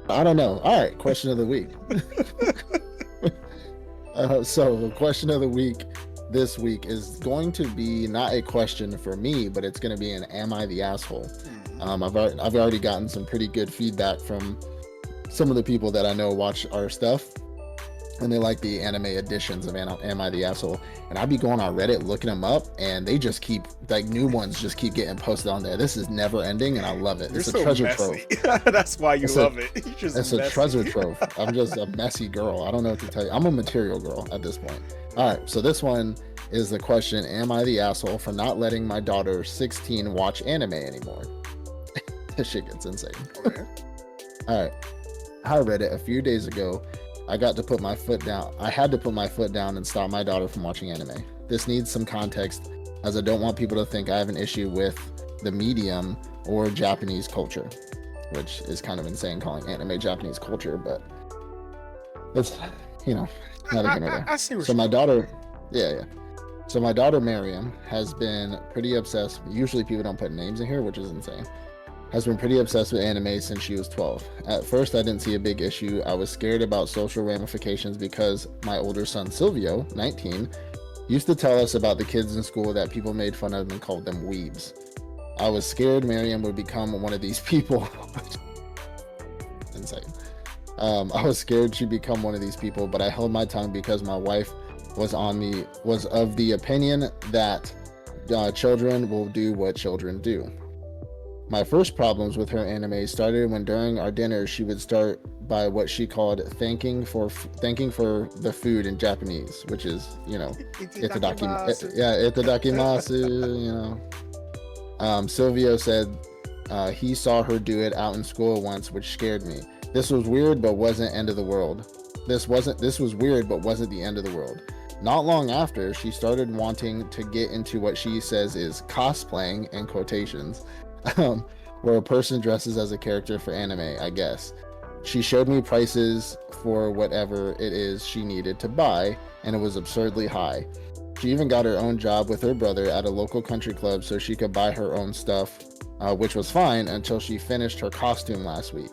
I don't know. All right, question of the week. So the question of the week this week is going to be not a question for me, but it's going to be an "Am I the asshole?" Hmm. I've already gotten some pretty good feedback from some of the people that I know watch our stuff, and they like the anime editions of Am I the Asshole? And I be going on Reddit looking them up, and they just keep like new ones just keep getting posted on there. This is never ending, and I love it. You're It's a so treasure trove. messy. That's why you It's a love it. You're just it's a treasure messy. trove. I'm just a messy girl. I don't know what to tell you. I'm a material girl at this point. All right, so this one is the question: Am I the asshole for not letting my daughter 16 watch anime anymore? This shit gets insane. Okay. All right, I read it a few days ago. I got to put my foot down. I had to put my foot down and stop my daughter from watching anime. This needs some context, as I don't want people to think I have an issue with the medium or Japanese culture, which is kind of insane calling anime Japanese culture, but it's, you know, neither here nor there. I see where So you're my going. daughter, yeah. So my daughter Miriam has been pretty obsessed. Usually people don't put names in here, which is insane. Has been pretty obsessed with anime since she was 12. At first, I didn't see a big issue. I was scared about social ramifications because my older son Silvio, 19, used to tell us about the kids in school that people made fun of and called them weebs. I was scared Miriam would become one of these people. Insane. I was scared she'd become one of these people, but I held my tongue because my wife was of the opinion that children will do what children do. My first problems with her anime started when during our dinner she would start by what she called thanking for the food in Japanese, which is, itadakimasu, Silvio said he saw her do it out in school once, which scared me. This was weird, but wasn't end of the world. This was weird, but wasn't the end of the world. Not long after, she started wanting to get into what she says is cosplaying in quotations, where a person dresses as a character for anime, I guess. She showed me prices for whatever it is she needed to buy, and it was absurdly high. She even got her own job with her brother at a local country club so she could buy her own stuff, which was fine until she finished her costume last week.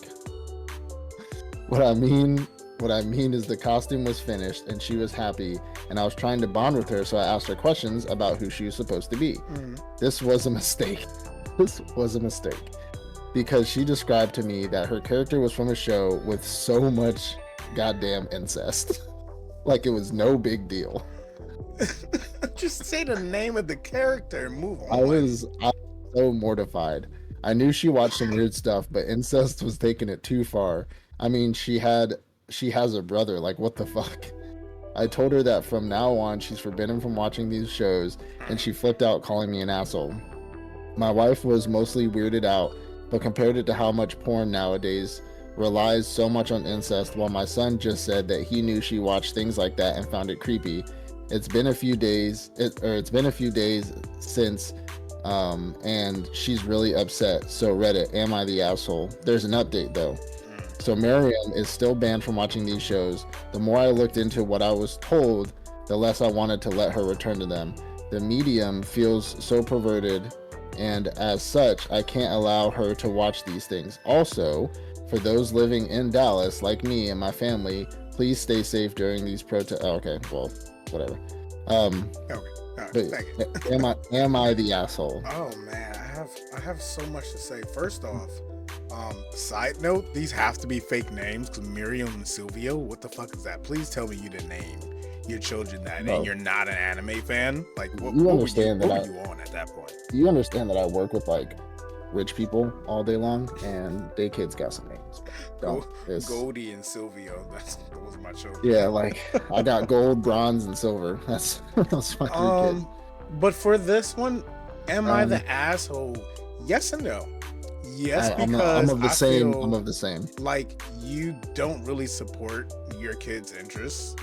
What I mean what I mean is the costume was finished and she was happy, and I was trying to bond with her, so I asked her questions about who she was supposed to be. Mm. This was a mistake. This was a mistake. Because she described to me that her character was from a show with so much goddamn incest. Like it was no big deal. Just say the name of the character and move I on. was so mortified. I knew she watched some weird stuff, but incest was taking it too far. I mean, she has a brother. Like, what the fuck? I told her that from now on she's forbidden from watching these shows, and she flipped out, calling me an asshole. My wife was mostly weirded out, but compared it to how much porn nowadays relies so much on incest, while my son just said that he knew she watched things like that and found it creepy. It's been a few days. It's been a few days since, and she's really upset. So Reddit, am I the asshole? There's an update though. So Miriam is still banned from watching these shows. The more I looked into what I was told, the less I wanted to let her return to them. The medium feels so perverted, and as such, I can't allow her to watch these things. Also, for those living in Dallas, like me and my family, please stay safe during these protests. Oh, okay, well, whatever. Okay. All right. But Thank you. am I the asshole? Oh man, I have so much to say. First off, side note, these have to be fake names because Miriam and Silvio, what the fuck is that? Please tell me you didn't name your children that No. and you're not an anime fan. Like You understand what that were you on at that point? you understand that I work with like rich people all day long, and they kids got some names. Don't. It's, Goldie and Silvio, those are my children. yeah, like I got gold, bronze, and silver. That's my three kids. But for this one, am I the Um, asshole? Yes and no. Yes, I'm because of the I same. feel I'm of the same. like you don't really support your kids' interests.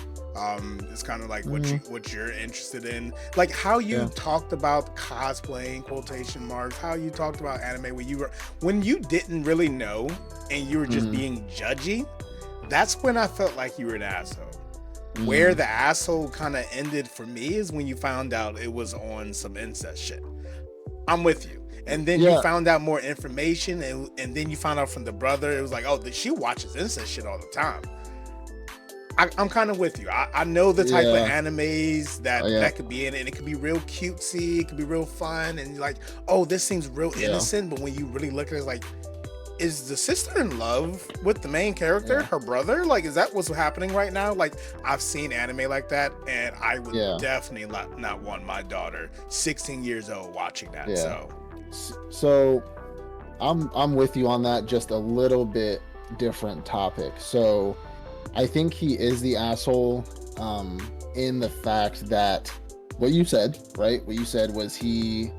It's kind of like what you're interested in, like how you Yeah. talked about cosplaying quotation marks, how you talked about anime when you didn't really know and you were just Mhm. being judgy. That's when I felt like you were an asshole. Where the asshole kind of ended for me is when you found out it was on some incest shit. I'm with you. and then you Yeah, found out more information, and then you found out from the brother. It was like, oh, she watches incest shit all the time. I'm kind of with you. I know the type of yeah, animes yeah, that could be in it, and it could be real cutesy, it could be real fun, and you're like, oh, this seems real yeah, innocent. But when you really look at it, it's like, is the sister in love with the main character, yeah, her brother? Like, is that what's happening right now? Like, I've seen anime like that, and I would yeah, definitely not want my daughter, 16 years old, watching that. yeah. So, So I'm with you on that. Just a little bit different topic. So I think he is the asshole, in the fact that what you said, right? What you said was he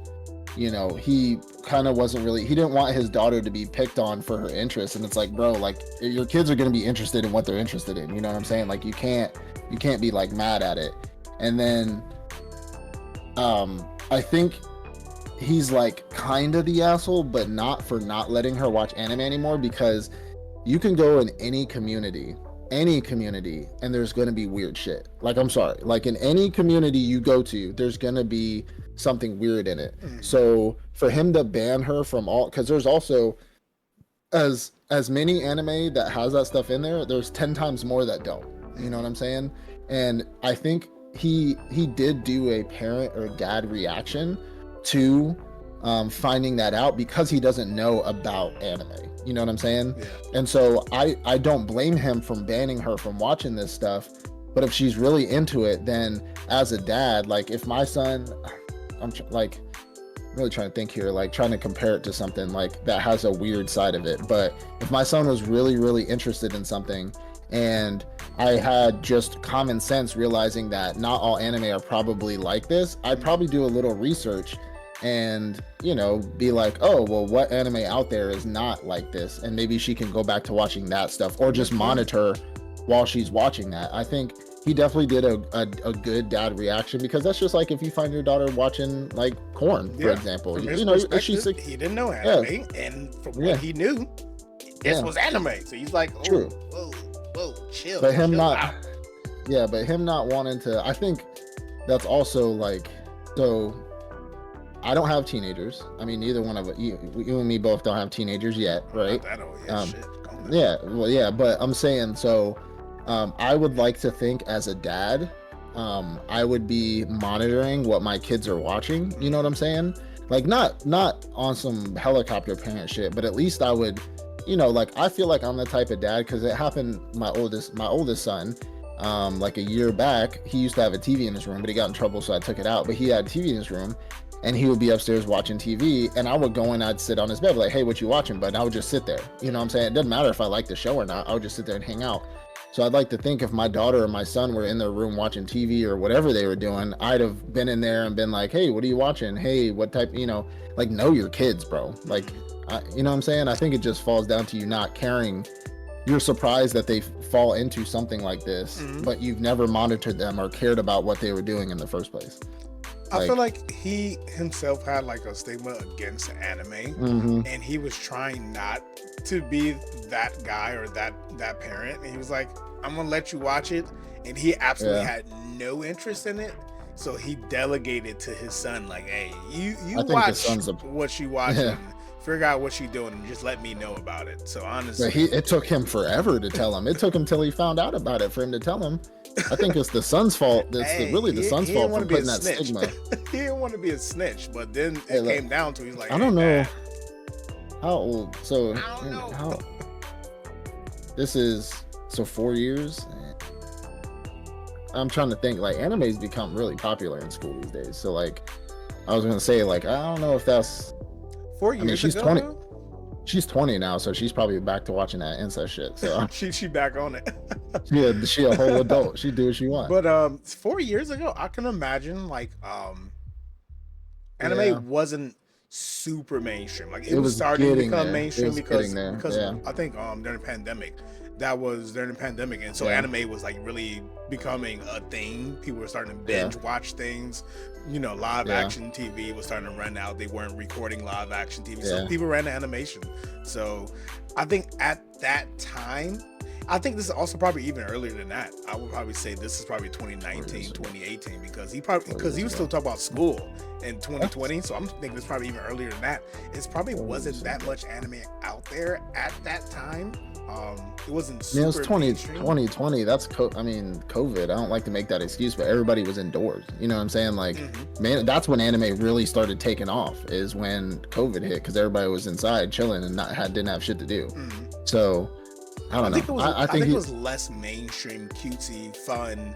kind of wasn't really, he didn't want his daughter to be picked on for her interests. And it's like, bro, like your kids are going to be interested in what they're interested in. You know what I'm saying? Like you can't be like mad at it. And then, I think he's like kind of the asshole, but not for not letting her watch anime anymore, because you can go in any community, and there's going to be weird shit. Like, I'm sorry, like in any community you go to, there's going to be something weird in it. So for him to ban her from all, because there's also as many anime that has that stuff in there, there's 10 times more that don't. You know what I'm saying? And I think he did do a parent or dad reaction to, finding that out, because he doesn't know about anime. You know what I'm saying? yeah. And so I don't blame him from banning her from watching this stuff. But if she's really into it, then as a dad, like if my son, like really trying to think here, like trying to compare it to something like that has a weird side of it. But if my son was really, really interested in something, and I had just common sense realizing that not all anime are probably like this, I'd probably do a little research and, be like, oh, well, what anime out there is not like this? And maybe she can go back to watching that stuff, or just monitor while she's watching that. I think he definitely did a good dad reaction, because that's just like if you find your daughter watching like corn, for example. From his If she's perspective, he didn't know anime, and from what he knew, this was anime. So he's like, oh, true. Whoa, chill. But him chill not, out. but him not wanting to, I think that's also like, so I don't have teenagers. I mean, neither one of us, you and me both don't have teenagers yet, right? Not that old. Yeah, shit. Yeah, well, yeah, but I'm saying, so I would like to think as a dad, I would be monitoring what my kids are watching. You know what I'm saying? Like not on some helicopter parent shit, but at least I would, like I feel like I'm the type of dad, because it happened. My oldest son, like a year back, he used to have a TV in his room, but he got in trouble, so I took it out. But he had a TV in his room, and he would be upstairs watching TV, and I would go and I'd sit on his bed like, hey, what you watching, bud? And I would just sit there. You know what I'm saying? It doesn't matter if I like the show or not. I would just sit there and hang out. So I'd like to think if my daughter or my son were in their room watching TV or whatever they were doing, I'd have been in there and been like, hey, what are you watching? Hey, what type, like know your kids, bro. Like, you know what I'm saying? I think it just falls down to you not caring. You're surprised that they fall into something like this, but you've never monitored them or cared about what they were doing in the first place. I feel like he himself had like a stigma against anime, and he was trying not to be that guy or that parent. And he was like, I'm gonna let you watch it, and he absolutely had no interest in it. So he delegated to his son, like, hey, you watch what you watching, figure out what you're doing, and just let me know about it. So honestly, it took him forever to tell him. It took him till he found out about it for him to tell him. I think it's the son's fault. It's really the son's fault for putting that stigma. He didn't want to be a snitch, but then it came down to, he's like, I don't know how old. So how this is, so 4 years. I'm trying to think, like anime's become really popular in school these days. So like I was gonna say, like, I don't know if that's 4 years. I mean, she's ago, 20. though? She's 20 now, so she's probably back to watching that incest shit. So she back on it. she a whole adult. She do what she wants. But 4 years ago, I can imagine like anime wasn't super mainstream. Like it was starting to become mainstream because I think during the pandemic. That was during the pandemic, and so anime was like really becoming a thing. People were starting to binge watch things. Live action TV was starting to run out. They weren't recording live action TV, so people ran to animation. So I think at that time, I think this is also probably even earlier than that. I would probably say this is probably 2019, 2018, because he was still talking about school, in 2020. So I'm thinking it's probably even earlier than that. It probably wasn't that much anime out there at that time. It wasn't super. It was 2020. That's COVID. I don't like to make that excuse, but everybody was indoors. You know what I'm saying? Like, man, that's when anime really started taking off. Is when COVID hit, because everybody was inside chilling and didn't have shit to do. So I don't know. I think it was less mainstream, cutesy, fun,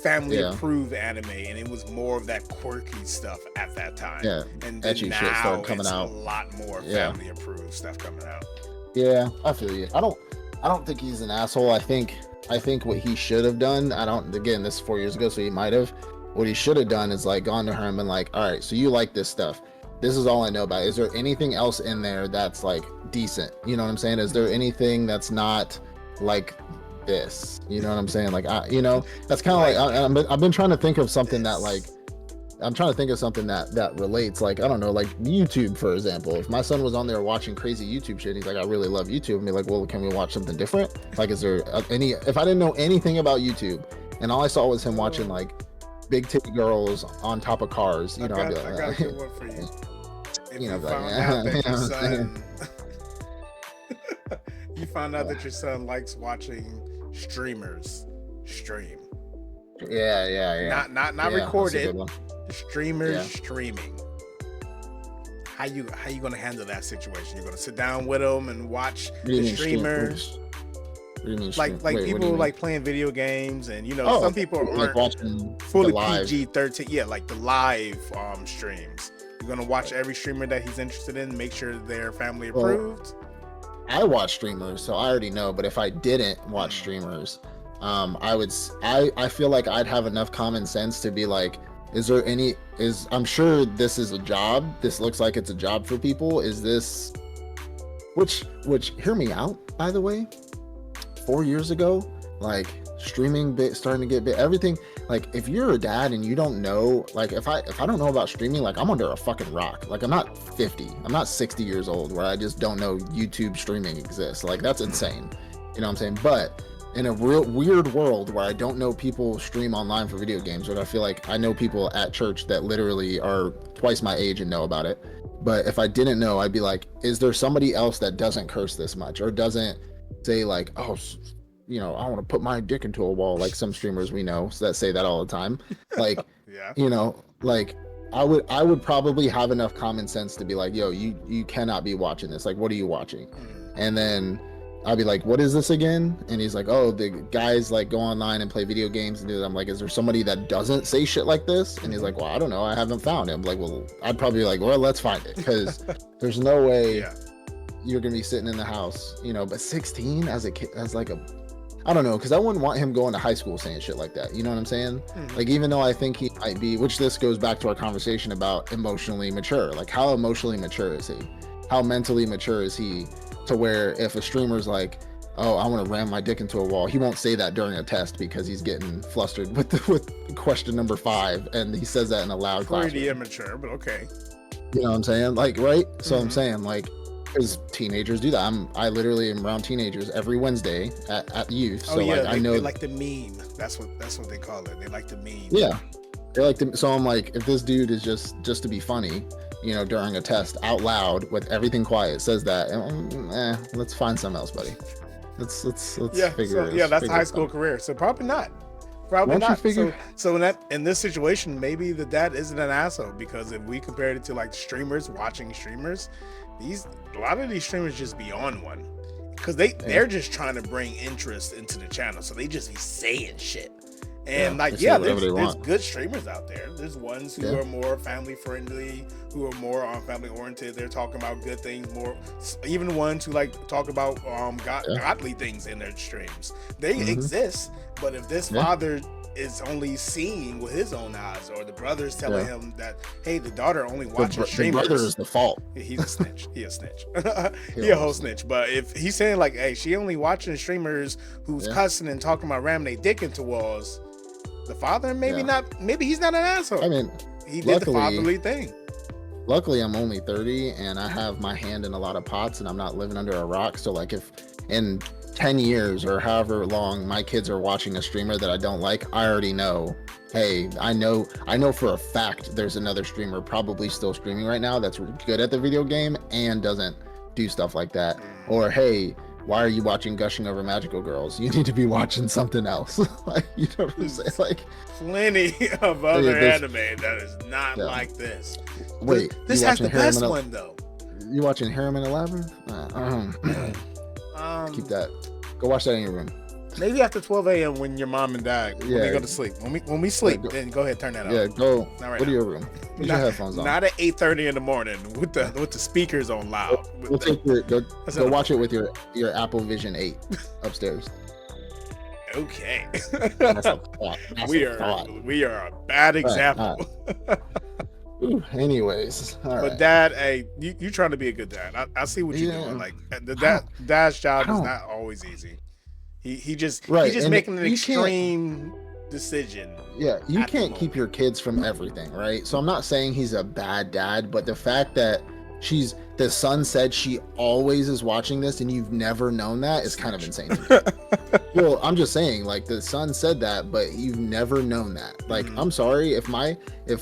family approved anime, and it was more of that quirky stuff at that time. Yeah, and then now shit started coming out. A lot more family approved stuff coming out. Yeah, I feel you. I don't think he's an asshole. I think what he should have done, again, this is 4 years ago, so he might have. What he should have done is like gone to her and been like, all right, so you like this stuff. This is all I know about it. Is there anything else in there that's like decent? You know what I'm saying? Is there anything that's not like this? You know what I'm saying? Like, that's kind of like, I've been trying to think of something that like, I'm trying to think of something that relates, like, I don't know, like YouTube, for example. If my son was on there watching crazy YouTube shit, he's like, I really love YouTube. And be like, well, can we watch something different? Like, is there if I didn't know anything about YouTube and all I saw was him watching like big titty girls on top of cars, I'd be like, I got a good one for you. If you found out that your son, you found out that your son likes watching streamers stream. Yeah. Not recorded. Streamers streaming. How you gonna handle that situation? You're gonna sit down with them and watch the streamers. What do you mean like people like playing video games, and some people aren't like fully PG-13. Yeah, like the live streams. You're gonna watch every streamer that he's interested in, make sure they're family approved. I watch streamers, so I already know. But if I didn't watch streamers, I feel like I'd have enough common sense to be like, I'm sure this is a job. This looks like it's a job for people. Is this, which hear me out, by the way, 4 years ago, like streaming starting to get big, everything. Like, if you're a dad and you don't know, like if I don't know about streaming, like I'm under a fucking rock. Like, I'm not 50, I'm not 60 years old where I just don't know YouTube streaming exists. Like, that's insane. You know what I'm saying? But in a real weird world where I don't know people stream online for video games, but I feel like I know people at church that literally are twice my age and know about it. But if I didn't know, I'd be like, is there somebody else that doesn't curse this much or doesn't say like, oh, I want to put my dick into a wall, like some streamers we know that say that all the time. Like, like I would probably have enough common sense to be like, yo, you cannot be watching this. Like, what are you watching? And then I'd be like, what is this again? And he's like, oh, the guys like go online and play video games and do that. I'm like, is there somebody that doesn't say shit like this? And he's like, well, I don't know, I haven't found him. Like, well, I'd probably be like, well, let's find it, because there's no way you're gonna be sitting in the house, but 16 as a kid, as like I don't know, because I wouldn't want him going to high school saying shit like that. You know what I'm saying? Like, even though I think he might be, which this goes back to our conversation about emotionally mature. Like, how emotionally mature is he? How mentally mature is he? To where if a streamer's like, oh, I want to ram my dick into a wall, he won't say that during a test because he's getting flustered with question number 5, and he says that in a loud class. Pretty immature, but okay. You know what I'm saying? Like, right? So I'm saying, like, because teenagers do that. I literally am around teenagers every Wednesday at youth. So I know they like the meme. That's what they call it. They like the meme. Yeah, they like to. So I'm like, if this dude is just to be funny, during a test out loud with everything quiet, says that, let's find something else, buddy. Let's figure it. Yeah, that's a high school career. So probably not. Probably not. So in this situation, maybe the dad isn't an asshole, because if we compared it to like streamers watching streamers, a lot of these streamers just be on one, because they're just trying to bring interest into the channel, so they just be saying shit. And there's good streamers out there. There's ones who are more family friendly, who are more family oriented. They're talking about good things more. Even ones who like talk about godly things in their streams. They exist. But if this father is only seeing with his own eyes, or the brother's telling him that, hey, the daughter only watches streamers. The brother is the fault. He's a snitch. He a snitch. He a whole snitch. But if he's saying like, hey, she only watching streamers who's cussing and talking about ramming their dick into walls, the father maybe he's not an asshole. I mean, he did the fatherly thing. Luckily, I'm only 30 and I have my hand in a lot of pots and I'm not living under a rock. So like, if in 10 years or however long my kids are watching a streamer that I don't like, I already know, hey, I know for a fact there's another streamer probably still streaming right now that's good at the video game and doesn't do stuff like that. Or, hey, why are you watching Gushing Over Magical Girls? You need to be watching something else. Like, you know what I'm saying? Like, plenty of other anime that is not like this. Wait, this has the best one though. You watching Harem in 11? Keep that. Go watch that in your room. Maybe after 12 a.m. when your mom and dad when they go to sleep. When we sleep, then go ahead turn that off. Yeah, go. Go to your room. Put your headphones on. Not at 8:30 in the morning with the speakers on loud. Go watch it with your Apple Vision 8 upstairs. Okay. That's a thought. We are a bad example. Ooh, anyways, but Dad, hey, you trying to be a good dad. I see what you're doing. Like dad's job is not always easy. He just making an extreme decision. Yeah, you can't keep your kids from everything, right? So I'm not saying he's a bad dad, but the fact that the son said she always is watching this and you've never known that is kind of insane to me. Well, I'm just saying, like, the son said that, but you've never known that. Like, I'm sorry, if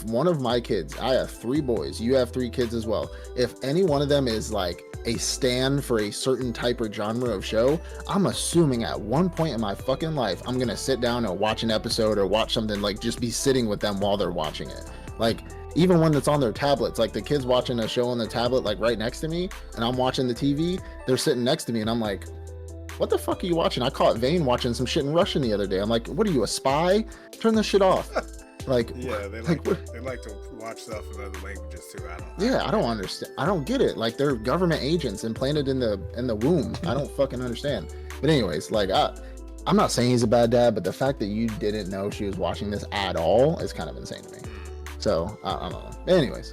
one of my kids, I have 3 boys, you have 3 kids as well, if any one of them is like a stan for a certain type or genre of show, I'm assuming at one point in my fucking life I'm gonna sit down and watch an episode or watch something, like just be sitting with them while they're watching it. Like, even when it's on their tablets, like the kids watching a show on the tablet, like right next to me, and I'm watching the TV, they're sitting next to me and I'm like, what the fuck are you watching? I caught Vane watching some shit in Russian the other day. I'm like, what are you, a spy? Turn this shit off. Like, yeah, they like to watch stuff in other languages too. I don't understand. I don't get it. Like, they're government agents implanted in the womb. I don't fucking understand. But anyways, like, I'm not saying he's a bad dad, but the fact that you didn't know she was watching this at all is kind of insane to me. So I don't know. Anyways,